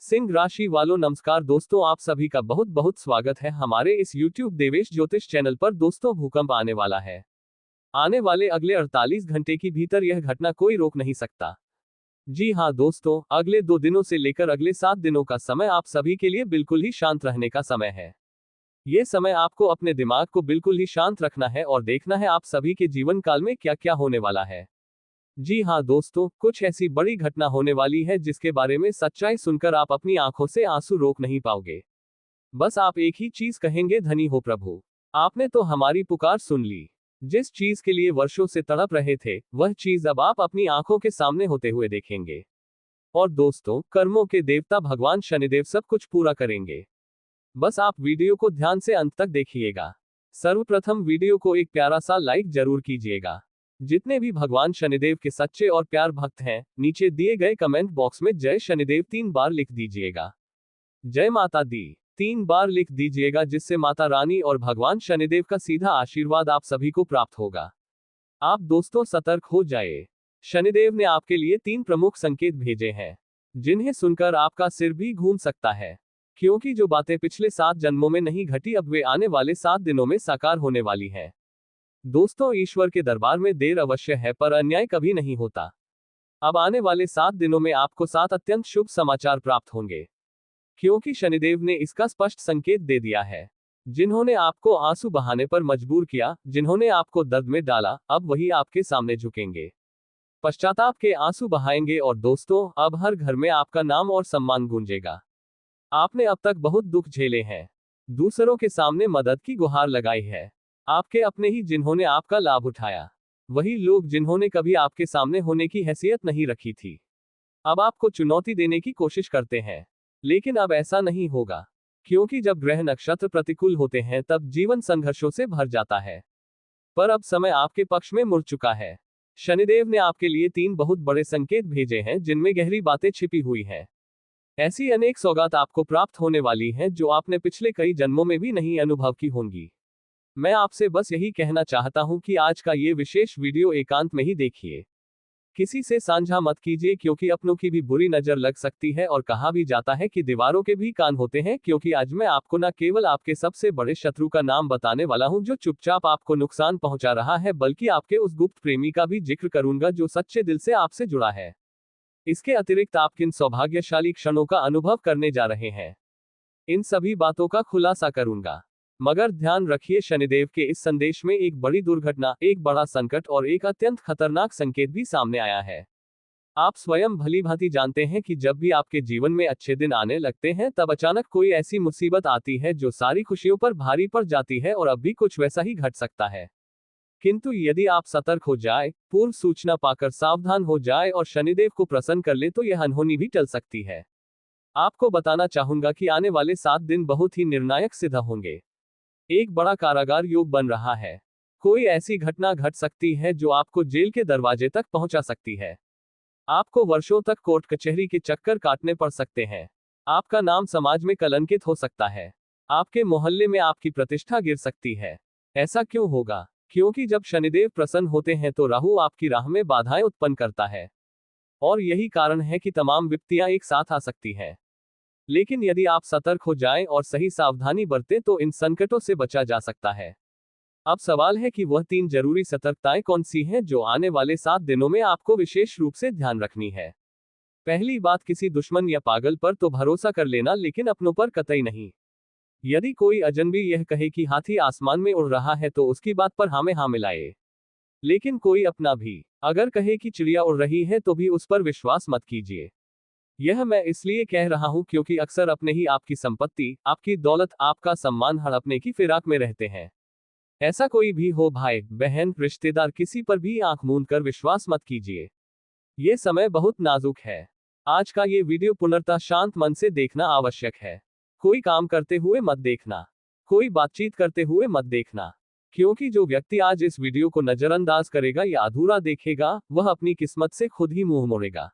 सिंह राशि वालों नमस्कार दोस्तों, आप सभी का बहुत बहुत स्वागत है हमारे इस YouTube देवेश ज्योतिष चैनल पर। दोस्तों, भूकंप आने वाला है। आने वाले अगले 48 घंटे की भीतर यह घटना कोई रोक नहीं सकता। जी हाँ दोस्तों, अगले 2 दिनों से लेकर अगले 7 दिनों का समय आप सभी के लिए बिल्कुल ही शांत रहने का समय है। ये समय आपको अपने दिमाग को बिल्कुल ही शांत रखना है और देखना है आप सभी के जीवन काल में क्या क्या होने वाला है। जी हाँ दोस्तों, कुछ ऐसी बड़ी घटना होने वाली है जिसके बारे में सच्चाई सुनकर आप अपनी आंखों से आंसू रोक नहीं पाओगे। बस आप एक ही चीज कहेंगे, धनी हो प्रभु, आपने तो हमारी पुकार सुन ली। जिस चीज के लिए वर्षों से तड़प रहे थे, वह चीज अब आप अपनी आंखों के सामने होते हुए देखेंगे। और दोस्तों, कर्मों के देवता भगवान शनिदेव सब कुछ पूरा करेंगे। बस आप वीडियो को ध्यान से अंत तक देखिएगा। सर्वप्रथम वीडियो को एक प्यारा सा लाइक जरूर कीजिएगा। जितने भी भगवान शनिदेव के सच्चे और प्यार भक्त हैं, नीचे दिए गए कमेंट बॉक्स में जय शनिदेव 3 बार लिख दीजिएगा। जय माता दी 3 बार लिख दीजिएगा, जिससे माता रानी और भगवान शनिदेव का सीधा आशीर्वाद आप सभी को प्राप्त होगा। आप दोस्तों सतर्क हो जाए। शनिदेव ने आपके लिए 3 प्रमुख संकेत भेजे हैं, जिन्हें सुनकर आपका सिर भी घूम सकता है। क्योंकि जो बातें पिछले 7 जन्मों में नहीं घटी, अब वे आने वाले 7 दिनों में साकार होने वाली हैं। दोस्तों, ईश्वर के दरबार में देर अवश्य है, पर अन्याय कभी नहीं होता। अब आने वाले 7 दिनों में आपको 7 अत्यंत शुभ समाचार प्राप्त होंगे, क्योंकि शनिदेव ने इसका स्पष्ट संकेत दे दिया है। जिन्होंने आपको आंसू बहाने पर मजबूर किया, जिन्होंने आपको दर्द में डाला, अब वही आपके सामने झुकेंगे, पश्चाताप के आंसू बहाएंगे। और दोस्तों, अब हर घर में आपका नाम और सम्मान गूंजेगा। आपने अब तक बहुत दुख झेले हैं, दूसरों के सामने मदद की गुहार लगाई है। आपके अपने ही जिन्होंने आपका लाभ उठाया, वही लोग जिन्होंने कभी आपके सामने होने की हैसियत नहीं रखी थी, अब आपको चुनौती देने की कोशिश करते हैं। लेकिन अब ऐसा नहीं होगा, क्योंकि जब ग्रह नक्षत्र प्रतिकूल होते हैं तब जीवन संघर्षों से भर जाता है। पर अब समय आपके पक्ष में मुड़ चुका है। शनिदेव ने आपके लिए 3 बहुत बड़े संकेत भेजे हैं, जिनमें गहरी बातें छिपी हुई हैं। ऐसी अनेक सौगात आपको प्राप्त होने वाली हैं जो आपने पिछले कई जन्मों में भी नहीं अनुभव की होंगी। मैं आपसे बस यही कहना चाहता हूं कि आज का ये विशेष वीडियो एकांत में ही देखिए। किसी से साझा मत कीजिए, क्योंकि अपनों की भी बुरी नजर लग सकती है। और कहा भी जाता है कि दीवारों के भी कान होते हैं, क्योंकि आज मैं आपको न केवल आपके सबसे बड़े शत्रु का नाम बताने वाला हूं जो चुपचाप आपको नुकसान पहुंचा रहा है, बल्कि आपके उस गुप्त प्रेमी का भी जिक्र करूंगा जो सच्चे दिल से आपसे जुड़ा है। इसके अतिरिक्त आप किन सौभाग्यशाली क्षणों का अनुभव करने जा रहे हैं, इन सभी बातों का खुलासा करूंगा। मगर ध्यान रखिए, शनिदेव के इस संदेश में एक बड़ी दुर्घटना, एक बड़ा संकट और एक अत्यंत खतरनाक संकेत भी सामने आया है। आप स्वयं भलीभांति जानते हैं कि जब भी आपके जीवन में अच्छे दिन आने लगते हैं, तब अचानक कोई ऐसी मुसीबत आती है जो सारी खुशियों पर भारी पड़ जाती है, और अब भी कुछ वैसा ही घट सकता है। किंतु यदि आप सतर्क हो जाए, पूर्व सूचना पाकर सावधान हो जाए और शनिदेव को प्रसन्न कर ले, तो यह अनहोनी भी टल सकती है। आपको बताना चाहूंगा कि आने वाले 7 दिन बहुत ही निर्णायक सिद्ध होंगे। एक बड़ा कारागार योग बन रहा है। कोई ऐसी घटना घट सकती है जो आपको जेल के दरवाजे तक पहुंचा सकती है। आपको वर्षों तक कोर्ट कचहरी के चक्कर काटने पड़ सकते हैं। आपका नाम समाज में कलंकित हो सकता है। आपके मोहल्ले में आपकी प्रतिष्ठा गिर सकती है। ऐसा क्यों होगा? क्योंकि जब शनिदेव प्रसन्न होते हैं तो राहु आपकी राह में बाधाएं उत्पन्न करता है, और यही कारण है कि तमाम विपत्तियां एक साथ आ सकती हैं। लेकिन यदि आप सतर्क हो जाएं और सही सावधानी बरतें, तो इन संकटों से बचा जा सकता है। अब सवाल है कि वह 3 जरूरी सतर्कताएं कौन सी हैं जो आने वाले 7 दिनों में आपको विशेष रूप से ध्यान रखनी है। पहली बात, किसी दुश्मन या पागल पर तो भरोसा कर लेना, लेकिन अपनों पर कतई नहीं। यदि कोई अजनबी यह कहे कि हाथी आसमान में उड़ रहा है, तो उसकी बात पर हाँ में हाँ मिलाए। लेकिन कोई अपना भी अगर कहे कि चिड़िया उड़ रही है, तो भी उस पर विश्वास मत कीजिए। यह मैं इसलिए कह रहा हूं क्योंकि अक्सर अपने ही आपकी संपत्ति, आपकी दौलत, आपका सम्मान हड़पने की फिराक में रहते हैं। ऐसा कोई भी हो, भाई बहन रिश्तेदार, किसी पर भी आंख मूंद कर विश्वास मत कीजिए। ये समय बहुत नाजुक है। आज का ये वीडियो पूर्णतः शांत मन से देखना आवश्यक है। कोई काम करते हुए मत देखना, कोई बातचीत करते हुए मत देखना, क्योंकि जो व्यक्ति आज इस वीडियो को नजरअंदाज करेगा या अधूरा देखेगा, वह अपनी किस्मत से खुद ही मुंह मोड़ेगा।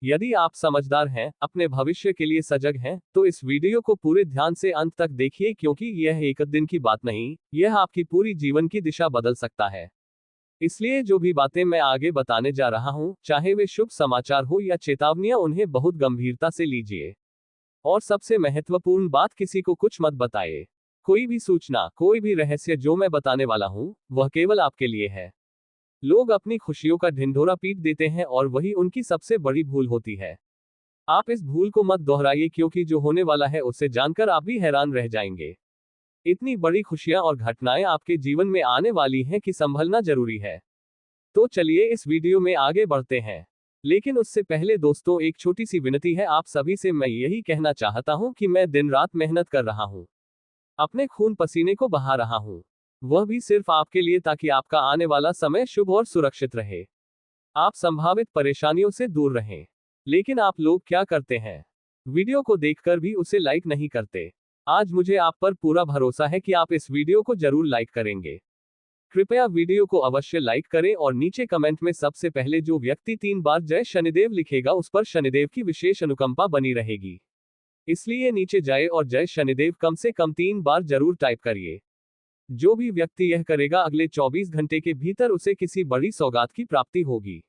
यदि आप समझदार हैं, अपने भविष्य के लिए सजग हैं, तो इस वीडियो को पूरे ध्यान से अंत तक देखिए, क्योंकि यह एक दिन की बात नहीं, यह आपकी पूरी जीवन की दिशा बदल सकता है। इसलिए जो भी बातें मैं आगे बताने जा रहा हूं, चाहे वे शुभ समाचार हो या चेतावनियां, उन्हें बहुत गंभीरता से लीजिए। और सबसे महत्वपूर्ण बात, किसी को कुछ मत बताइए। कोई भी सूचना, कोई भी रहस्य जो मैं बताने वाला हूं, वह केवल आपके लिए है। लोग अपनी खुशियों का ढिंढोरा पीट देते हैं और वही उनकी सबसे बड़ी भूल होती है। आप इस भूल को मत दोहराइए, क्योंकि जो होने वाला है उसे जानकर आप भी हैरान रह जाएंगे। इतनी बड़ी खुशियां और घटनाएं आपके जीवन में आने वाली हैं कि संभलना जरूरी है। तो चलिए इस वीडियो में आगे बढ़ते हैं। लेकिन उससे पहले दोस्तों, एक छोटी सी विनती है आप सभी से। मैं यही कहना चाहता हूं कि मैं दिन रात मेहनत कर रहा हूं, अपने खून पसीने को बहा रहा हूं, वह भी सिर्फ आपके लिए, ताकि आपका आने वाला समय शुभ और सुरक्षित रहे, आप संभावित परेशानियों से दूर रहें। लेकिन आप लोग क्या करते हैं? वीडियो को देखकर भी उसे लाइक नहीं करते। आज मुझे आप पर पूरा भरोसा है कि आप इस वीडियो को जरूर लाइक करेंगे। कृपया वीडियो को अवश्य लाइक करें और नीचे कमेंट में सबसे पहले जो व्यक्ति 3 बार जय शनिदेव लिखेगा उस पर शनिदेव की विशेष अनुकंपा बनी रहेगी। इसलिए नीचे जाए और जय शनिदेव कम से कम 3 बार जरूर टाइप करिए। जो भी व्यक्ति यह करेगा, अगले 24 घंटे के भीतर उसे किसी बड़ी सौगात की प्राप्ति होगी।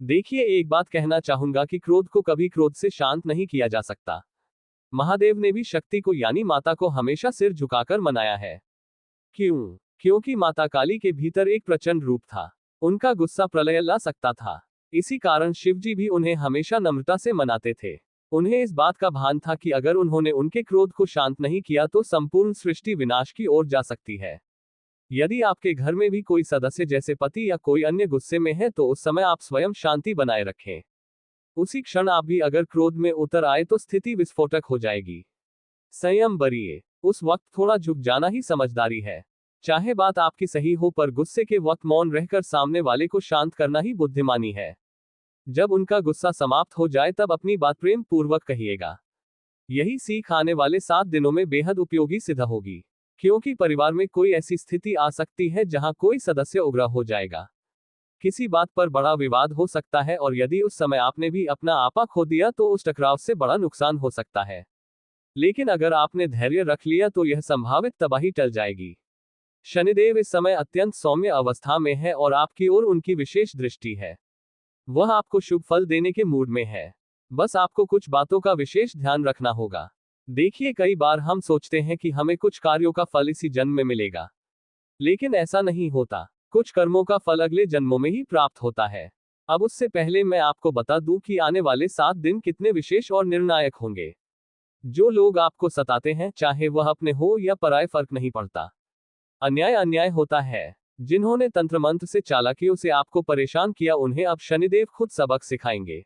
देखिए, एक बात कहना चाहूंगा कि क्रोध को कभी क्रोध से शांत नहीं किया जा सकता। महादेव ने भी शक्ति को, यानी माता को, हमेशा सिर झुकाकर मनाया है। क्यों? क्योंकि माता काली के भीतर एक प्रचंड रूप था। उनका गुस्सा प्रलय ला सकता था। इसी कारण शिवजी भी उन्हें हमेशा नम्रता से मनाते थे। उन्हें इस बात का भान था कि अगर उन्होंने उनके क्रोध को शांत नहीं किया तो संपूर्ण सृष्टि विनाश की ओर जा सकती है। यदि आपके घर में भी कोई सदस्य, जैसे पति या कोई अन्य, गुस्से में है तो उस समय आप स्वयं शांति बनाए रखें। उसी क्षण आप भी अगर क्रोध में उतर आए तो स्थिति विस्फोटक हो जाएगी। संयम बरिए। उस वक्त थोड़ा झुक जाना ही समझदारी है। चाहे बात आपकी सही हो, पर गुस्से के वक्त मौन रहकर सामने वाले को शांत करना ही बुद्धिमानी है। जब उनका गुस्सा समाप्त हो जाए तब अपनी बात प्रेम पूर्वक कहिएगा। यही सीख आने वाले 7 दिनों में बेहद उपयोगी सिद्ध होगी, क्योंकि परिवार में कोई ऐसी स्थिति आ सकती है जहां कोई सदस्य उग्र हो जाएगा। किसी बात पर बड़ा विवाद हो सकता है और यदि उस समय आपने भी अपना आपा खो दिया तो उस टकराव से बड़ा नुकसान हो सकता है। लेकिन अगर आपने धैर्य रख लिया तो यह संभावित तबाही टल जाएगी। शनिदेव इस समय अत्यंत सौम्य अवस्था में है और आपकी ओर उनकी विशेष दृष्टि है। वह आपको शुभ फल देने के मूड में है। बस आपको कुछ बातों का विशेष ध्यान रखना होगा। देखिए, कई बार हम सोचते हैं कि हमें कुछ कार्यों का फल इसी जन्म में मिलेगा, लेकिन ऐसा नहीं होता। कुछ कर्मों का फल अगले जन्मों में ही प्राप्त होता है। अब उससे पहले मैं आपको बता दूं कि आने वाले 7 दिन कितने विशेष और निर्णायक होंगे। जो लोग आपको सताते हैं, चाहे वह अपने हो या पराये, फर्क नहीं पड़ता। अन्याय अन्याय होता है। जिन्होंने तंत्र मंत्र से, चालाकियों से आपको परेशान किया, उन्हें अब शनिदेव खुद सबक सिखाएंगे।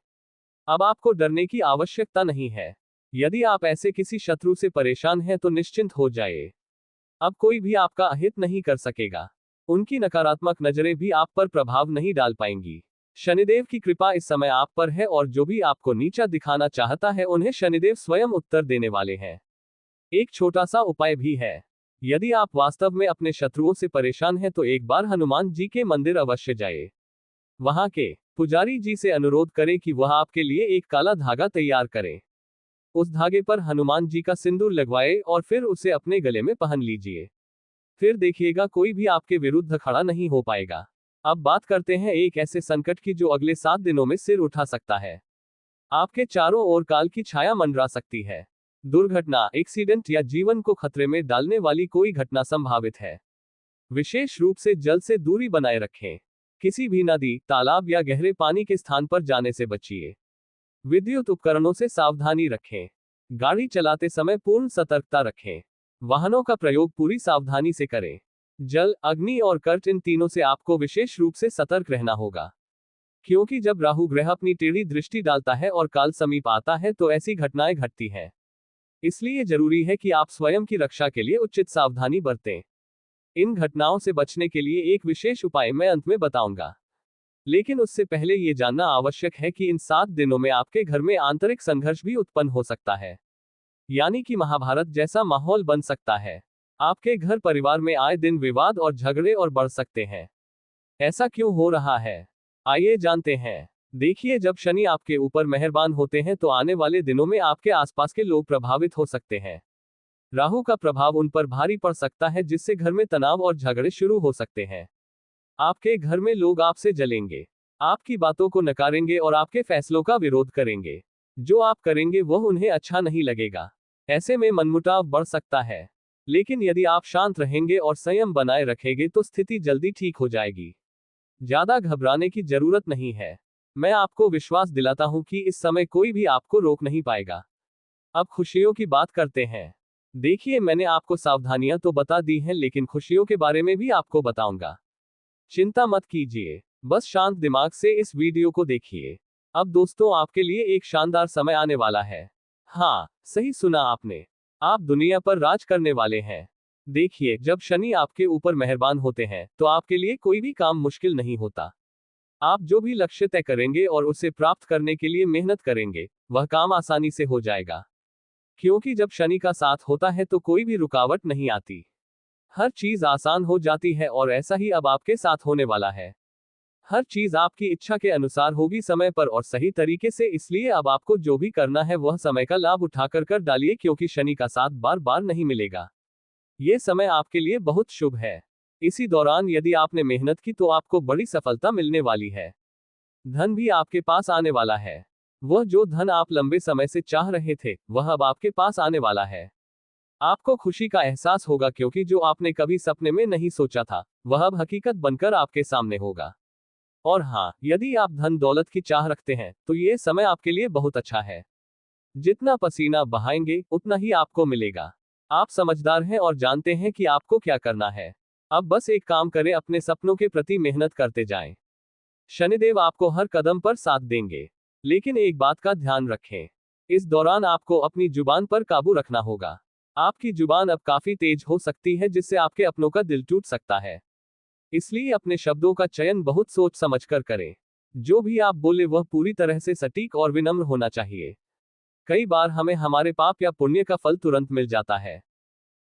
अब आपको डरने की आवश्यकता नहीं है। यदि आप ऐसे किसी शत्रु से परेशान हैं तो निश्चिंत हो जाइए। अब कोई भी आपका अहित नहीं कर सकेगा। उनकी नकारात्मक नजरें भी आप पर प्रभाव नहीं डाल पाएंगी। शनिदेव की कृपा इस समय आप पर है और जो भी आपको नीचा दिखाना चाहता है, उन्हें शनिदेव स्वयं उत्तर देने वाले हैं। एक छोटा सा उपाय भी है। यदि आप वास्तव में अपने शत्रुओं से परेशान हैं तो एक बार हनुमान जी के मंदिर अवश्य जाइए। वहां के पुजारी जी से अनुरोध करें कि वह आपके लिए एक काला धागा तैयार करें। उस धागे पर हनुमान जी का सिंदूर लगवाए और फिर उसे अपने गले में पहन लीजिए। फिर देखिएगा, कोई भी आपके विरुद्ध खड़ा नहीं हो पाएगा। अब बात करते हैं एक ऐसे संकट की जो अगले 7 दिनों में सिर उठा सकता है। आपके चारों ओर काल की छाया मंडरा सकती है। दुर्घटना, एक्सीडेंट या जीवन को खतरे में डालने वाली कोई घटना संभावित है। विशेष रूप से जल से दूरी बनाए रखें। किसी भी नदी, तालाब या गहरे पानी के स्थान पर जाने से बचिए। विद्युत उपकरणों से सावधानी रखें। गाड़ी चलाते समय पूर्ण सतर्कता रखें। वाहनों का प्रयोग पूरी सावधानी से करें। जल, अग्नि और कर्ट, इन तीनों से आपको विशेष रूप से सतर्क रहना होगा, क्योंकि जब राहु ग्रह अपनी टेढ़ी दृष्टि डालता है और काल समीप आता है तो ऐसी घटनाएं घटती हैं। इसलिए जरूरी है कि आप स्वयं की रक्षा के लिए उचित सावधानी बरतें। इन घटनाओं से बचने के लिए एक विशेष उपाय मैं अंत में बताऊंगा, लेकिन उससे पहले ये जानना आवश्यक है कि इन 7 दिनों में आपके घर में आंतरिक संघर्ष भी उत्पन्न हो सकता है, यानी कि महाभारत जैसा माहौल बन सकता है। आपके घर परिवार में आए दिन विवाद और झगड़े और बढ़ सकते हैं। ऐसा क्यों हो रहा है, आइए जानते हैं। देखिए, जब शनि आपके ऊपर मेहरबान होते हैं तो आने वाले दिनों में आपके आसपास के लोग प्रभावित हो सकते हैं। राहु का प्रभाव उन पर भारी पड़ सकता है, जिससे घर में तनाव और झगड़े शुरू हो सकते हैं। आपके घर में लोग आपसे जलेंगे, आपकी बातों को नकारेंगे और आपके फैसलों का विरोध करेंगे। जो आप करेंगे वह उन्हें अच्छा नहीं लगेगा। ऐसे में मनमुटाव बढ़ सकता है। लेकिन यदि आप शांत रहेंगे और संयम बनाए रखेंगे तो स्थिति जल्दी ठीक हो जाएगी। ज्यादा घबराने की जरूरत नहीं है। मैं आपको विश्वास दिलाता हूं कि इस समय कोई भी आपको रोक नहीं पाएगा। अब खुशियों की बात करते हैं। देखिए, मैंने आपको सावधानियां तो बता दी हैं, लेकिन खुशियों के बारे में भी आपको बताऊंगा। चिंता मत कीजिए, बस शांत दिमाग से इस वीडियो को देखिए। अब दोस्तों, आपके लिए एक शानदार समय आने वाला है। हाँ, सही सुना आपने। आप दुनिया पर राज करने वाले हैं। देखिए, जब शनि आपके ऊपर मेहरबान होते हैं तो आपके लिए कोई भी काम मुश्किल नहीं होता। आप जो भी लक्ष्य तय करेंगे और उसे प्राप्त करने के लिए मेहनत करेंगे, वह काम आसानी से हो जाएगा। क्योंकि जब शनि का साथ होता है तो कोई भी रुकावट नहीं आती। हर चीज आसान हो जाती है और ऐसा ही अब आपके साथ होने वाला है। हर चीज आपकी इच्छा के अनुसार होगी, समय पर और सही तरीके से। इसलिए अब आपको जो भी करना है वह समय का लाभ उठाकर कर डालिए, क्योंकि शनि का साथ बार बार नहीं मिलेगा। ये समय आपके लिए बहुत शुभ है। इसी दौरान यदि आपने मेहनत की तो आपको बड़ी सफलता मिलने वाली है। धन भी आपके पास आने वाला है। वह जो धन आप लंबे समय से चाह रहे थे वह अब आपके पास आने वाला है। आपको खुशी का एहसास होगा, क्योंकि जो आपने कभी सपने में नहीं सोचा था वह अब हकीकत बनकर आपके सामने होगा। और हाँ, यदि आप धन दौलत की चाह रखते हैं तो ये समय आपके लिए बहुत अच्छा है। जितना पसीना बहाएंगे उतना ही आपको मिलेगा। आप समझदार हैं और जानते हैं कि आपको क्या करना है। अब बस एक काम करें, अपने सपनों के प्रति मेहनत करते जाएं। शनिदेव आपको हर कदम पर साथ देंगे। लेकिन एक बात का ध्यान रखें, इस दौरान आपको अपनी जुबान पर काबू रखना होगा। आपकी जुबान अब काफी तेज हो सकती है, जिससे आपके अपनों का दिल टूट सकता है। इसलिए अपने शब्दों का चयन बहुत सोच समझकर करें। जो भी आप बोले वह पूरी तरह से सटीक और विनम्र होना चाहिए। कई बार हमें हमारे पाप या पुण्य का फल तुरंत मिल जाता है।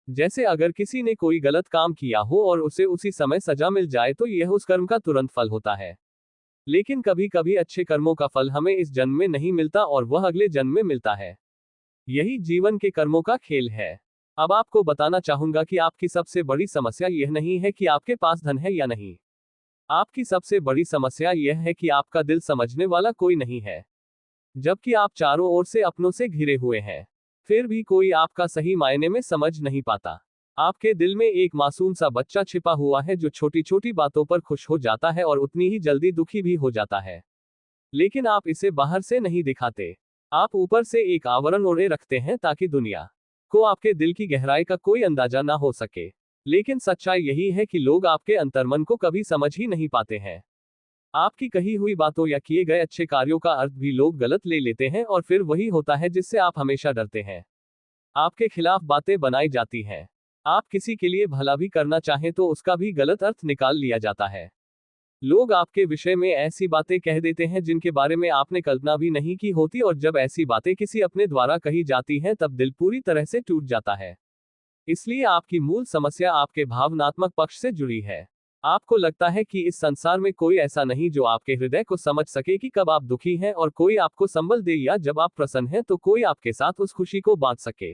जैसे अगर किसी ने कोई गलत काम किया हो और उसे उसी समय सजा मिल जाए तो यह उस कर्म का तुरंत फल होता है। लेकिन कभी कभी अच्छे कर्मों का फल हमें इस जन्म में नहीं मिलता और वह अगले जन्म में मिलता है। यही जीवन के कर्मों का खेल है। अब आपको बताना चाहूंगा कि आपकी सबसे बड़ी समस्या यह नहीं है कि आपके पास धन है या नहीं। आपकी सबसे बड़ी समस्या यह है कि आपका दिल समझने वाला कोई नहीं है। जबकि आप चारों ओर से अपनों से घिरे हुए हैं, फिर भी कोई आपका सही मायने में समझ नहीं पाता। आपके दिल में एक मासूम सा बच्चा छिपा हुआ है जो छोटी छोटी बातों पर खुश हो जाता है और उतनी ही जल्दी दुखी भी हो जाता है। लेकिन आप इसे बाहर से नहीं दिखाते। आप ऊपर से एक आवरण ओढ़े रखते हैं ताकि दुनिया को आपके दिल की गहराई का कोई अंदाजा ना हो सके। लेकिन सच्चाई यही है कि लोग आपके अंतर्मन को कभी समझ ही नहीं पाते हैं। आपकी कही हुई बातों या किए गए अच्छे कार्यों का अर्थ भी लोग गलत ले लेते हैं और फिर वही होता है जिससे आप हमेशा डरते हैं। आपके खिलाफ बातें बनाई जाती हैं। आप किसी के लिए भला भी करना चाहें तो उसका भी गलत अर्थ निकाल लिया जाता है। लोग आपके विषय में ऐसी बातें कह देते हैं जिनके बारे में आपने कल्पना भी नहीं की होती, और जब ऐसी बातें किसी अपने द्वारा कही जाती हैं तब दिल पूरी तरह से टूट जाता है। इसलिए आपकी मूल समस्या आपके भावनात्मक पक्ष से जुड़ी है। आपको लगता है कि इस संसार में कोई ऐसा नहीं जो आपके हृदय को समझ सके कि कब आप दुखी हैं और कोई आपको संबल दे, या जब आप प्रसन्न हैं तो कोई आपके साथ उस खुशी को बांट सके।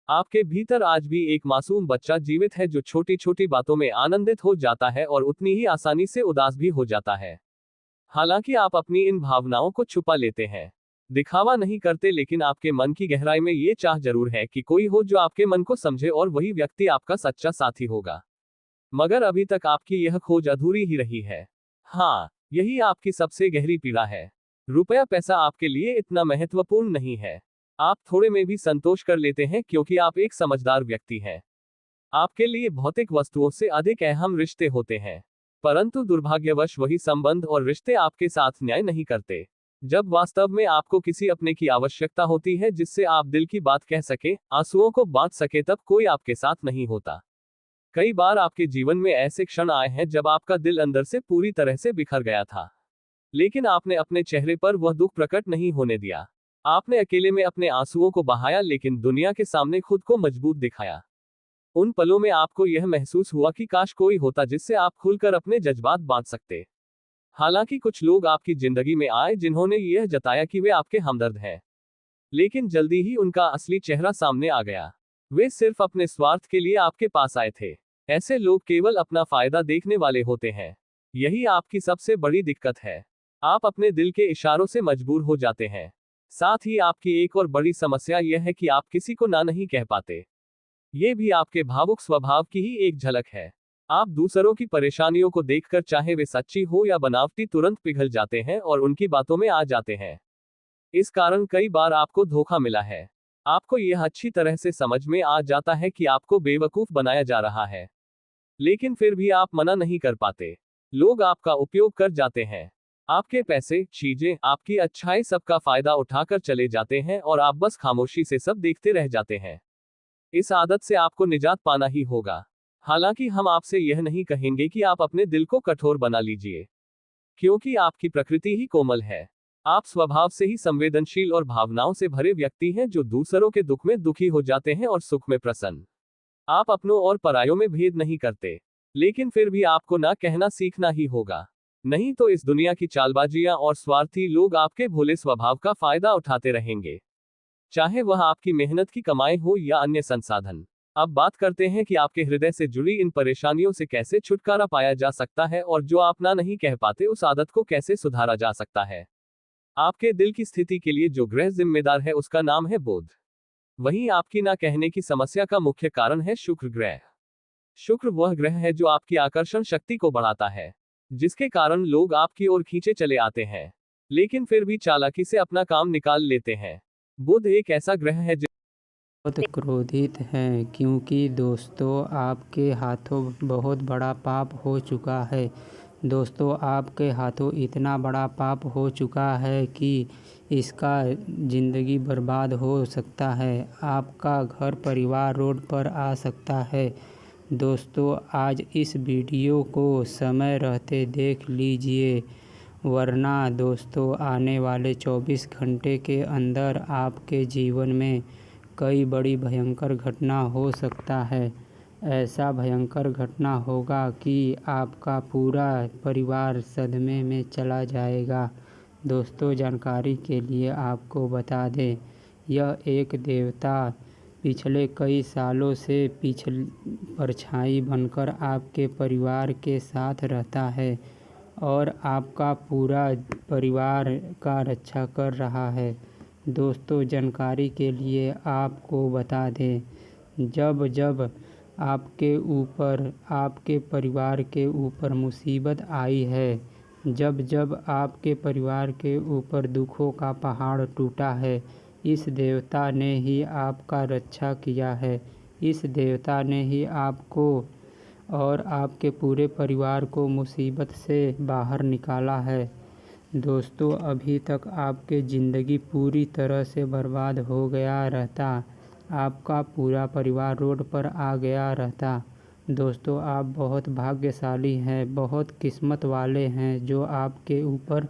आपके भीतर आज भी एक मासूम बच्चा जीवित है जो छोटी छोटी बातों में आनंदित हो जाता है और उतनी ही आसानी से उदास भी हो जाता है। हालांकि आप अपनी इन भावनाओं को छुपा लेते हैं, दिखावा नहीं करते, लेकिन आपके मन की गहराई में ये चाह जरूर है कि कोई हो जो आपके मन को समझे और वही व्यक्ति आपका सच्चा साथी होगा। मगर अभी तक आपकी यह खोज अधूरी ही रही है। हाँ, यही आपकी सबसे गहरी पीड़ा है। रुपया पैसा आपके लिए इतना महत्वपूर्ण नहीं है। आप थोड़े में भी संतोष कर लेते हैं क्योंकि आप एक समझदार व्यक्ति हैं। आपके लिए भौतिक वस्तुओं से अधिक अहम रिश्ते होते हैं। परंतु दुर्भाग्यवश वही संबंध और रिश्ते आपके साथ न्याय नहीं करते। जब वास्तव में आपको किसी अपने की आवश्यकता होती है जिससे आप दिल की बात कह सके, आंसुओं को बांट सके, तब कोई आपके साथ नहीं होता। कई बार आपके जीवन में ऐसे क्षण आए हैं जब आपका दिल अंदर से पूरी तरह से बिखर गया था, लेकिन आपने अपने चेहरे पर वह दुख प्रकट नहीं होने दिया। आपने अकेले में अपने आंसुओं को बहाया, लेकिन दुनिया के सामने खुद को मजबूत दिखाया। उन पलों में आपको यह महसूस हुआ कि काश कोई होता जिससे आप खुलकर अपने जज्बात बांट सकते। हालांकि कुछ लोग आपकी जिंदगी में आए जिन्होंने यह जताया कि वे आपके हमदर्द हैं, लेकिन जल्दी ही उनका असली चेहरा सामने आ गया। वे सिर्फ अपने स्वार्थ के लिए आपके पास आए थे। ऐसे लोग केवल अपना फायदा देखने वाले होते हैं। यही आपकी सबसे बड़ी दिक्कत है। आप अपने दिल के इशारों से मजबूर हो जाते हैं। साथ ही आपकी एक और बड़ी समस्या यह है कि आप किसी को ना नहीं कह पाते। ये भी आपके भावुक स्वभाव की ही एक झलक है। आप दूसरों की परेशानियों को देखकर, चाहे वे सच्ची हो या बनावटी, तुरंत पिघल जाते हैं और उनकी बातों में आ जाते हैं। इस कारण कई बार आपको धोखा मिला है। आपको यह अच्छी तरह से समझ में आ जाता है कि आपको बेवकूफ बनाया जा रहा है, लेकिन फिर भी आप मना नहीं कर पाते। लोग आपका उपयोग कर जाते हैं। आपके पैसे, चीजें, आपकी अच्छाई, सबका फायदा उठाकर चले जाते हैं और आप बस खामोशी से सब देखते रह जाते हैं। इस आदत से आपको निजात पाना ही होगा। हालांकि हम आपसे यह नहीं कहेंगे कि आप अपने दिल को कठोर बना लीजिए, क्योंकि आपकी प्रकृति ही कोमल है। आप स्वभाव से ही संवेदनशील और भावनाओं से भरे व्यक्ति हैं, जो दूसरों के दुख में दुखी हो जाते हैं और सुख में प्रसन्न। आप अपनों और परायों में भेद नहीं करते, लेकिन फिर भी आपको ना कहना सीखना ही होगा। नहीं तो इस दुनिया की चालबाजियां और स्वार्थी लोग आपके भोले स्वभाव का फायदा उठाते रहेंगे, चाहे वह आपकी मेहनत की कमाई हो या अन्य संसाधन। अब बात करते हैं कि आपके हृदय से जुड़ी इन परेशानियों से कैसे छुटकारा पाया जा सकता है, और जो आप ना नहीं कह पाते उस आदत को कैसे सुधारा जा सकता है। आपके दिल की स्थिति के लिए जो ग्रह जिम्मेदार है उसका नाम है बुध। वहीं आपकी ना कहने की समस्या का मुख्य कारण है शुक्र ग्रह। शुक्र वह ग्रह है जो आपकी आकर्षण शक्ति को बढ़ाता है, जिसके कारण लोग आपकी ओर खींचे चले आते हैं, लेकिन फिर भी चालाकी से अपना काम निकाल लेते हैं। बुध एक ऐसा ग्रह है बहुत क्रोधित हैं, क्योंकि दोस्तों आपके हाथों बहुत बड़ा पाप हो चुका है। दोस्तों आपके हाथों इतना बड़ा पाप हो चुका है कि इसका ज़िंदगी बर्बाद हो सकता है। आपका घर परिवार रोड पर आ सकता है। दोस्तों आज इस वीडियो को समय रहते देख लीजिए, वरना दोस्तों आने वाले 24 घंटे के अंदर आपके जीवन में कई बड़ी भयंकर घटना हो सकता है। ऐसा भयंकर घटना होगा कि आपका पूरा परिवार सदमे में चला जाएगा। दोस्तों जानकारी के लिए आपको बता दें, यह एक देवता पिछले कई सालों से परछाई बनकर आपके परिवार के साथ रहता है और आपका पूरा परिवार का रक्षा कर रहा है। दोस्तों जानकारी के लिए आपको बता दें, जब जब आपके ऊपर, आपके परिवार के ऊपर मुसीबत आई है, जब जब आपके परिवार के ऊपर दुखों का पहाड़ टूटा है, इस देवता ने ही आपका रक्षा किया है। इस देवता ने ही आपको और आपके पूरे परिवार को मुसीबत से बाहर निकाला है। दोस्तों अभी तक आपकी ज़िंदगी पूरी तरह से बर्बाद हो गया रहता, आपका पूरा परिवार रोड पर आ गया रहता। दोस्तों आप बहुत भाग्यशाली हैं, बहुत किस्मत वाले हैं जो आपके ऊपर